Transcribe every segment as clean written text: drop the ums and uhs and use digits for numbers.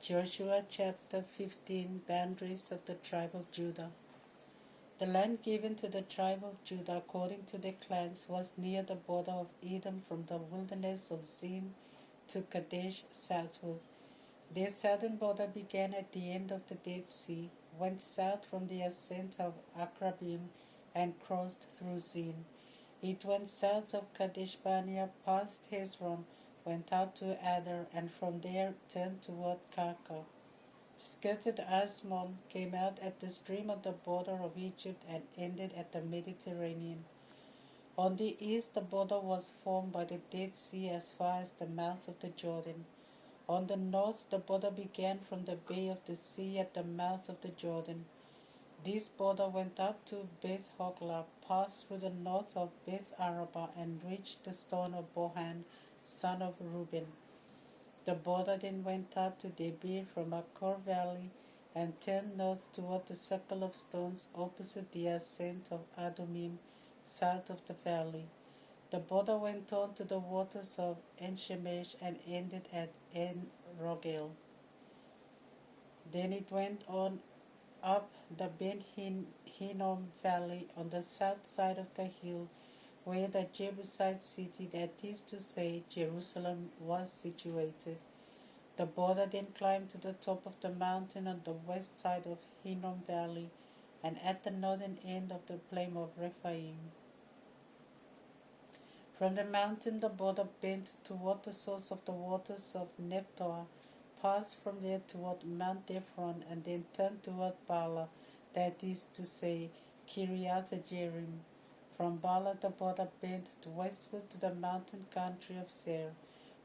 Joshua chapter 15. Boundaries of the tribe of Judah. The land given to the tribe of Judah according to their clans was near the border of Edom from the wilderness of Zin to Kadesh southward. Their southern border began at the end of the Dead Sea, went south from the ascent of Akrabim, and crossed through Zin. It went south of Kadesh Barnea, past Hezron, went out to Adar, and from there turned toward Karka. Skirted Asmon, came out at the stream of the border of Egypt, and ended at the Mediterranean. On the east, the border was formed by the Dead Sea as far as the mouth of the Jordan. On the north, the border began from the bay of the sea at the mouth of the Jordan. This border went up to Beth Hogla, passed through the north of Beth Arabah, and reached the stone of Bohan, son of Reuben. The border then went up to Debir from Akor Valley, and turned north toward the circle of stones opposite the ascent of Adumim, south of the valley. The border went on to the waters of En-Shemesh and ended at En-Rogel. Then it went on up the Ben Hinnom valley on the south side of the hill, where the Jebusite city, that is to say, Jerusalem, was situated. The border then climbed to the top of the mountain on the west side of Hinnom valley, and at the northern end of the plain of Rephaim. From the mountain the border bent toward the source of the waters of Nephtoah, passed from there toward Mount Ephron, and then turned toward Bala, that is to say, Kiriath-Jearim. From Bala the border bent westward to the mountain country of Seir,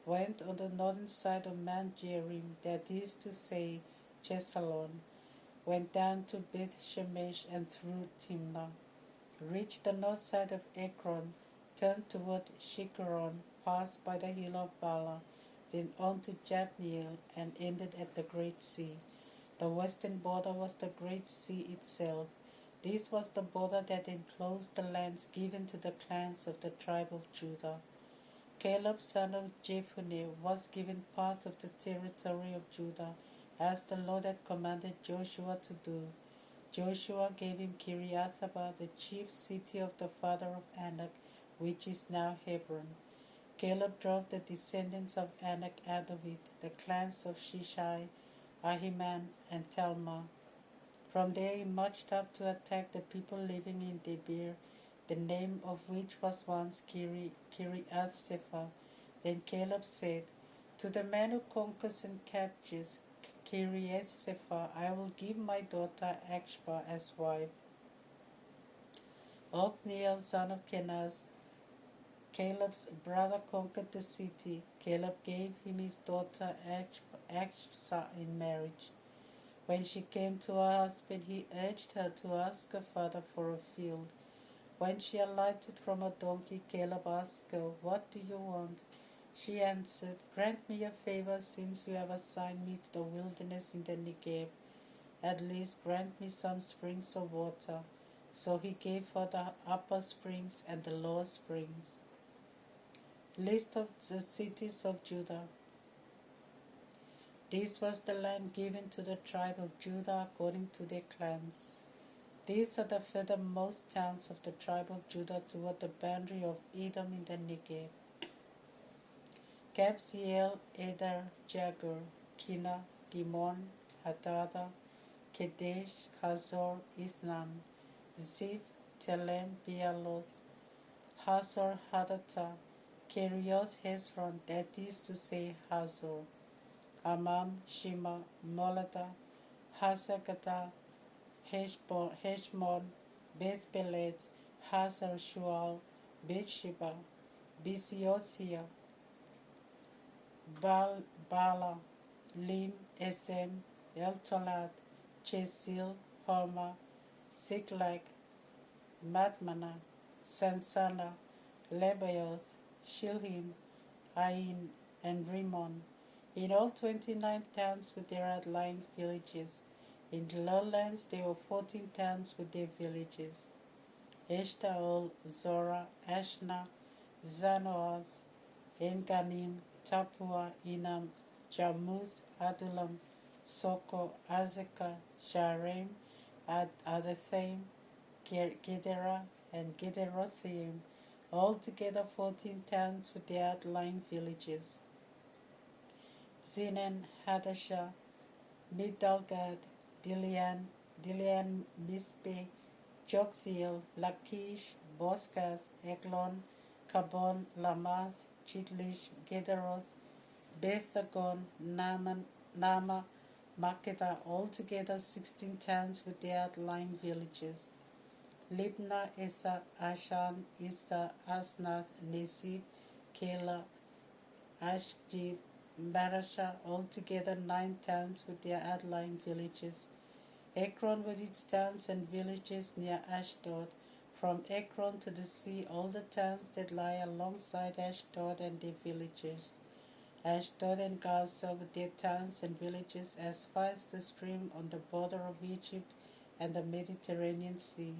went on the northern side of Mount Jearim, that is to say, Chesalon, went down to Beth Shemesh and through Timnah, reached the north side of Ekron, turned toward Shikkeron, passed by the hill of Bala, then on to Jabneel, and ended at the Great Sea. The western border was the Great Sea itself. This was the border that enclosed the lands given to the clans of the tribe of Judah. Caleb, son of Jephunneh, was given part of the territory of Judah, as the Lord had commanded Joshua to do. Joshua gave him Kiriath-Arba, the chief city of the father of Anak, which is now Hebron. Caleb drove the descendants of Anak out of it, the clans of Shishai, Ahiman, and Talmah. From there he marched up to attack the people living in Debir, the name of which was once Kiriath-Sepher. Then Caleb said, "To the man who conquers and captures Kiriath-Sepher, I will give my daughter Achbah as wife." Othniel, son of Kenaz, Caleb's brother, conquered the city. Caleb gave him his daughter Achbah in marriage. When she came to her husband, he urged her to ask her father for a field. When she alighted from her donkey, Caleb asked her, "What do you want?" She answered, "Grant me a favor, since you have assigned me to the wilderness in the Negev. At least grant me some springs of water." So he gave her the upper springs and the lower springs. List of the cities of Judah. This was the land given to the tribe of Judah according to their clans. These are the furthermost towns of the tribe of Judah toward the boundary of Edom in the Negev: Kabzeel, Eder, Jagur, Kina, Dimon, Adada, Kedesh, Hazor, Isnan, Ziph, Telem, Bealoth, Hazor Hadattah, Kerioth Hezron, that is to say, Hazor, Amam, Shema, Molada, Hazagadah, Heshmon, Beth Pelet, Hazar Shual, Beersheba, Biziothia, Bala, Lim, Esem, El-Tolad, Chesil, Hormah, Ziklag, Madmana, Sansana, Lebaoth, Shilhim, Ain, and Rimmon. In all 29 towns with their outlying villages. In the lowlands there were 14 towns with their villages: Eshtaol, Zorah, Ashna, Zanoath, En-Ganim, Tapua, Inam, Jarmuth, Adullam, Soko, Azekah, Sharem, Adathaim, Gedera, and Gederothaim, altogether 14 towns with their outlying villages. Zinan, Hadashah, Midalgad, Dilian, Mispe, Joktheel, Lachish, Boscath, Eglon, Kabon, Lamas, Chitlish, Gederoth, Beth-dagon, Nama, Makeda, altogether 16 towns with their outlying villages. Libnah, Esa, Ashan, Itha, Asnath, Nesib, Kela, Ashjib, Marasha, altogether 9 towns with their outlying villages. Ekron with its towns and villages near Ashdod. From Ekron to the sea, all the towns that lie alongside Ashdod and their villages. Ashdod and Gaza with their towns and villages as far as the stream on the border of Egypt and the Mediterranean Sea.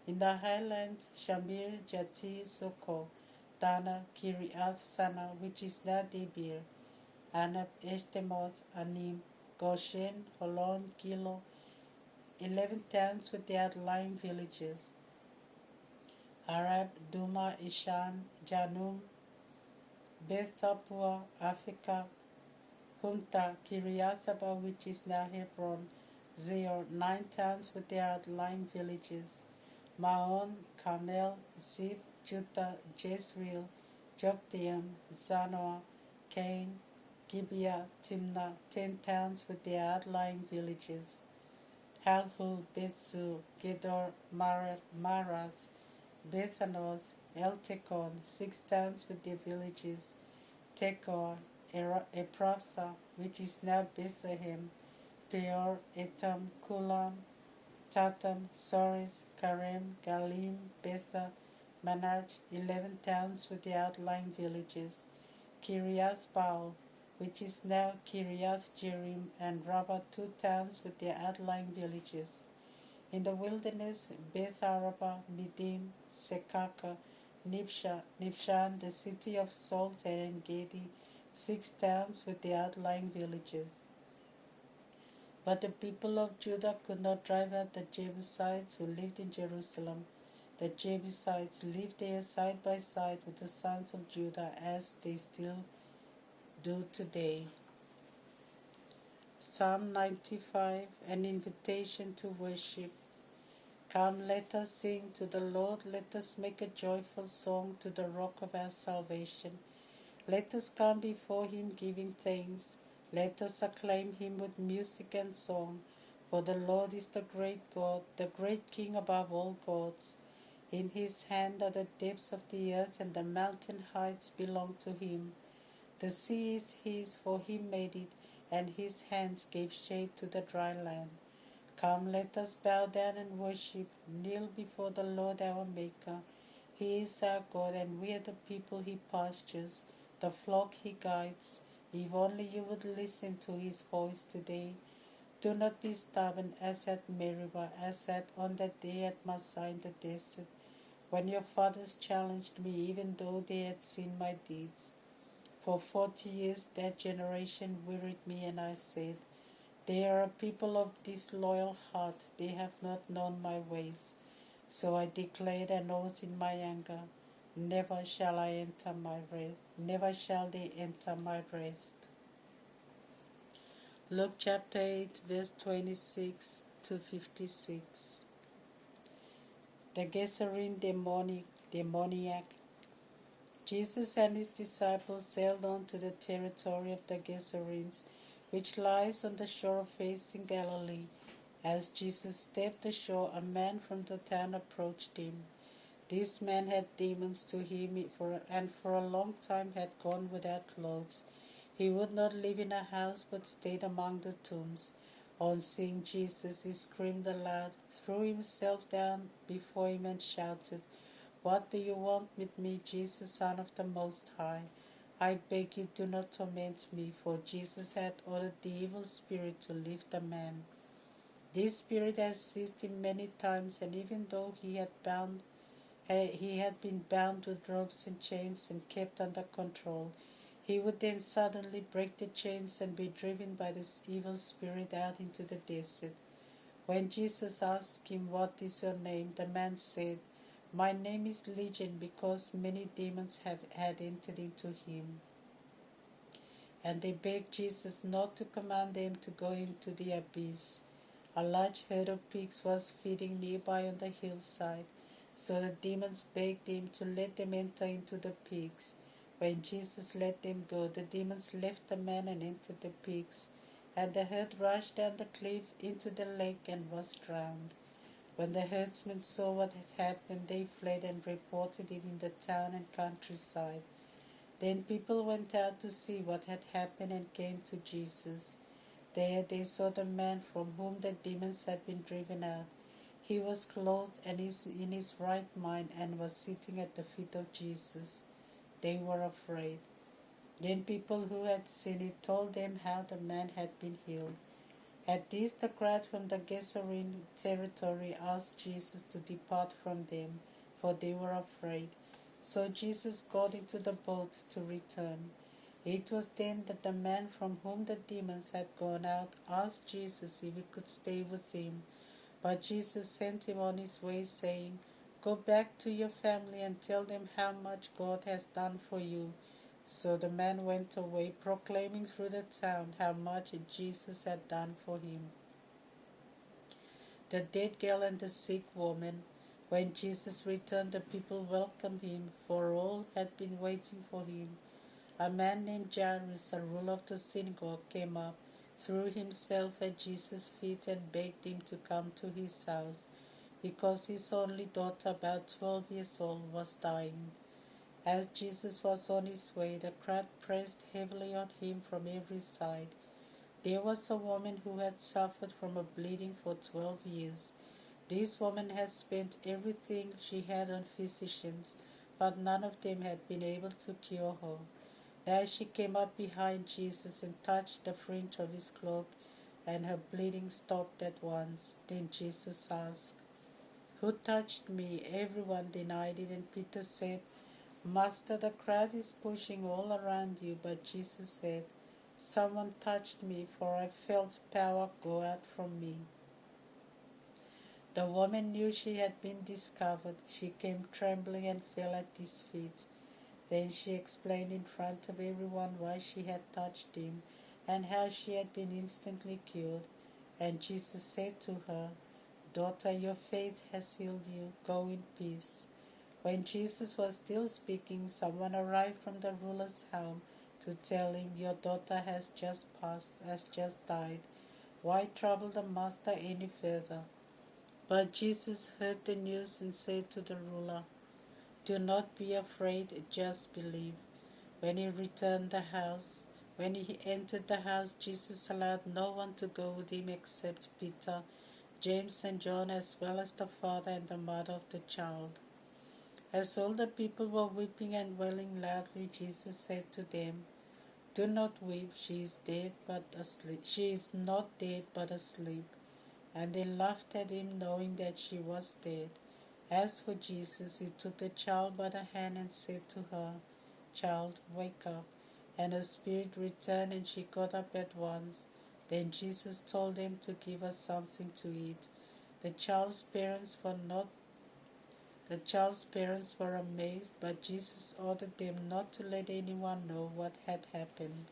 In the highlands, Shamir, Jatir, Soko, Dana, Kiriath Sana, which is now Debir, Anab, Eshtemoth, Anim, Goshen, Holon, Gilo, 11 towns with their outlying villages. Arab, Duma, Ishan, Janum, Beth Tapua, Africa, Humta, Kiriathaba, which is now Hebron, Zor, 9 towns with their outlying villages. Maon, Carmel, Ziph, Judah, Jezreel, Jokdeam, Zanoah, Cain, Gibeah, Timnah, 10 towns with their outlying villages. Halhul, Bethzur, Gedor, Marath, Bethanoth, Eltekon, 6 towns with their villages. Tekoa, Ephrathah, which is now Bethlehem, Peor, Etam, Kulam, Tatam, Soris, Karem, Galim, Betha, Manaj, 11 towns with the outlying villages. Kiriath Baal, which is now Kiriath Jearim, and Rabbah, 2 towns with their outlying villages. In the wilderness, Beth Araba, Midim, Sekaka, Nibshan, the city of salt, and Gedi, 6 towns with the outlying villages. But the people of Judah could not drive out the Jebusites who lived in Jerusalem. The Jebusites lived there side by side with the sons of Judah, as they still do today. Psalm 95, an invitation to worship. Come, let us sing to the Lord. Let us make a joyful song to the rock of our salvation. Let us come before him giving thanks. Let us acclaim him with music and song. For the Lord is the great God, the great King above all gods. In his hand are the depths of the earth, and the mountain heights belong to him. The sea is his, for he made it, and his hands gave shape to the dry land. Come, let us bow down and worship, kneel before the Lord our Maker. He is our God, and we are the people he pastures, the flock he guides. If only you would listen to his voice today. Do not be stubborn as at Meribah, as on that day at Massah in the desert, when your fathers challenged me, even though they had seen my deeds. For 40 years that generation wearied me, and I said, they are a people of disloyal heart, they have not known my ways. So I declared an oath in my anger, never shall I enter my rest, never shall they enter my rest. Luke chapter 8, verse 26 to 56. The Gerasene demoniac. Jesus and his disciples sailed on to the territory of the Gerasenes, which lies on the shore facing Galilee. As Jesus stepped ashore, a man from the town approached him. This man had demons to him, and for a long time had gone without clothes. He would not live in a house, but stayed among the tombs. On seeing Jesus, he screamed aloud, threw himself down before him, and shouted, "What do you want with me, Jesus, Son of the Most High? I beg you, do not torment me." For Jesus had ordered the evil spirit to leave the man. This spirit had seized him many times, and even though he had been bound with ropes and chains and kept under control, He would then suddenly break the chains and be driven by this evil spirit out into the desert. When Jesus asked him, "What is your name?" the man said, "My name is Legion, because many demons had entered into him." And they begged Jesus not to command them to go into the abyss. A large herd of pigs was feeding nearby on the hillside, so the demons begged him to let them enter into the pigs. When Jesus let them go, the demons left the man and entered the pigs, and the herd rushed down the cliff into the lake and was drowned. When the herdsmen saw what had happened, they fled and reported it in the town and countryside. Then people went out to see what had happened and came to Jesus. There they saw the man from whom the demons had been driven out. He was clothed and in his right mind and was sitting at the feet of Jesus. They were afraid. Then people who had seen it told them how the man had been healed. At this, the crowd from the Gerasene territory asked Jesus to depart from them, for they were afraid. So Jesus got into the boat to return. It was then that the man from whom the demons had gone out asked Jesus if he could stay with him. But Jesus sent him on his way, saying, "Go back to your family and tell them how much God has done for you." So the man went away, proclaiming through the town how much Jesus had done for him. The dead girl and the sick woman. When Jesus returned, the people welcomed him, for all had been waiting for him. A man named Jairus, a ruler of the synagogue, came up, threw himself at Jesus' feet, and begged him to come to his house, because his only daughter, about 12 years old, was dying. As Jesus was on his way, the crowd pressed heavily on him from every side. There was a woman who had suffered from a bleeding for 12 years. This woman had spent everything she had on physicians, but none of them had been able to cure her. Now she came up behind Jesus and touched the fringe of his cloak, and her bleeding stopped at once. Then Jesus asked, "Who touched me?" Everyone denied it, and Peter said, "Master, the crowd is pushing all around you." But Jesus said, "Someone touched me, for I felt power go out from me." The woman knew she had been discovered. She came trembling and fell at his feet. Then she explained in front of everyone why she had touched him, and how she had been instantly cured. And Jesus said to her, "Daughter, your faith has healed you. Go in peace." When Jesus was still speaking, someone arrived from the ruler's home to tell him, "Your daughter has just died. Why trouble the master any further?" But Jesus heard the news and said to the ruler, "Do not be afraid, just believe." When he entered the house, Jesus allowed no one to go with him except Peter, James, and John, as well as the father and the mother of the child. As all the people were weeping and wailing loudly, Jesus said to them, "Do not weep, she is not dead but asleep." And they laughed at him, knowing that she was dead. As for Jesus, he took the child by the hand and said to her, "Child, wake up." And her spirit returned, and she got up at once. Then Jesus told them to give her something to eat. The child's parents were amazed, but Jesus ordered them not to let anyone know what had happened.